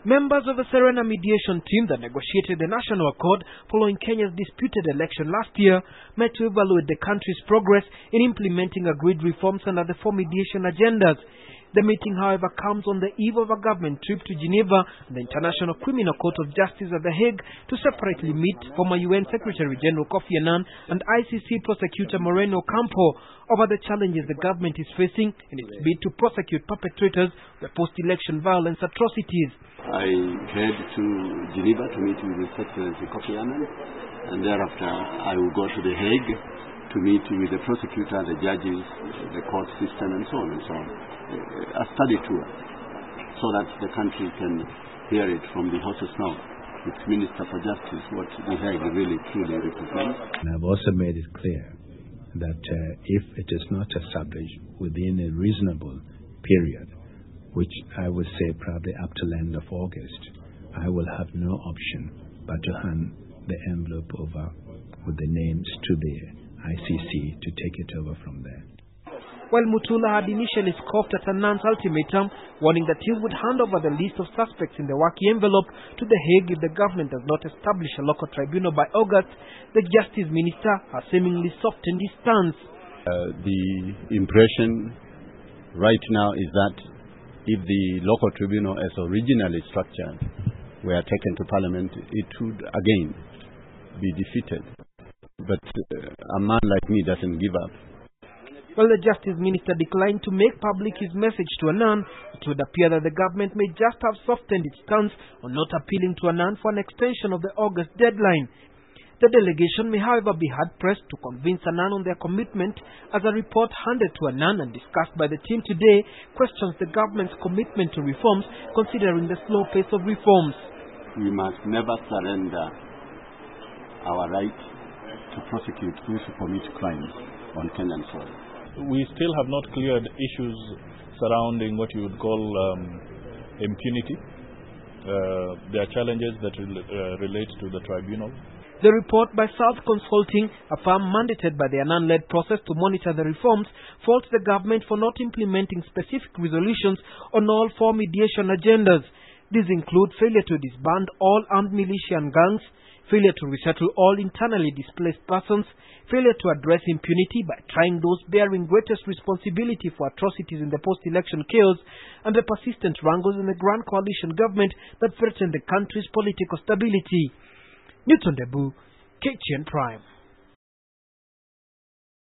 Members of the Serena mediation team that negotiated the national accord following Kenya's disputed election last year met to evaluate the country's progress in implementing agreed reforms under the four mediation agendas. The meeting, however, comes on the eve of a government trip to Geneva and the International Criminal Court of Justice at The Hague to separately meet former UN Secretary General Kofi Annan and ICC prosecutor Moreno Ocampo over the challenges the government is facing in its bid to prosecute perpetrators of the post-election violence atrocities. I head to Geneva to meet with the Secretary Kofi Annan, and thereafter I will go to The Hague to meet with the prosecutor, the judges, the court system, and so on and so on. A study tour, so that the country can hear it from the horse's mouth, its Minister for Justice, what The Hague really truly represents. And I've also made it clear that if it is not established within a reasonable period, which I would say probably up to the end of August, I will have no option but to hand the envelope over with the names to the ICC to take it over from there. While Mutula had initially scoffed at Annan's ultimatum, warning that he would hand over the list of suspects in the Waki envelope to The Hague if the government does not establish a local tribunal by August, the Justice Minister has seemingly softened his stance. The impression right now is that if the local tribunal as originally structured were taken to Parliament, it would again be defeated. But a man like me doesn't give up. Well, the Justice Minister declined to make public his message to Annan, it would appear that the government may just have softened its stance on not appealing to Annan for an extension of the August deadline. The delegation may, however, be hard-pressed to convince Annan on their commitment, as a report handed to Annan and discussed by the team today questions the government's commitment to reforms, considering the slow pace of reforms. We must never surrender our right to prosecute those who commit crimes on Kenyan soil. We still have not cleared issues surrounding what you would call impunity. There are challenges that relate to the tribunal. The report by South Consulting, a firm mandated by the Annan-led process to monitor the reforms, faults the government for not implementing specific resolutions on all four mediation agendas. These include failure to disband all armed militia and gangs, failure to resettle all internally displaced persons, failure to address impunity by trying those bearing greatest responsibility for atrocities in the post-election chaos, and the persistent wrangles in the Grand Coalition government that threaten the country's political stability. Newton Debu, KTN Prime.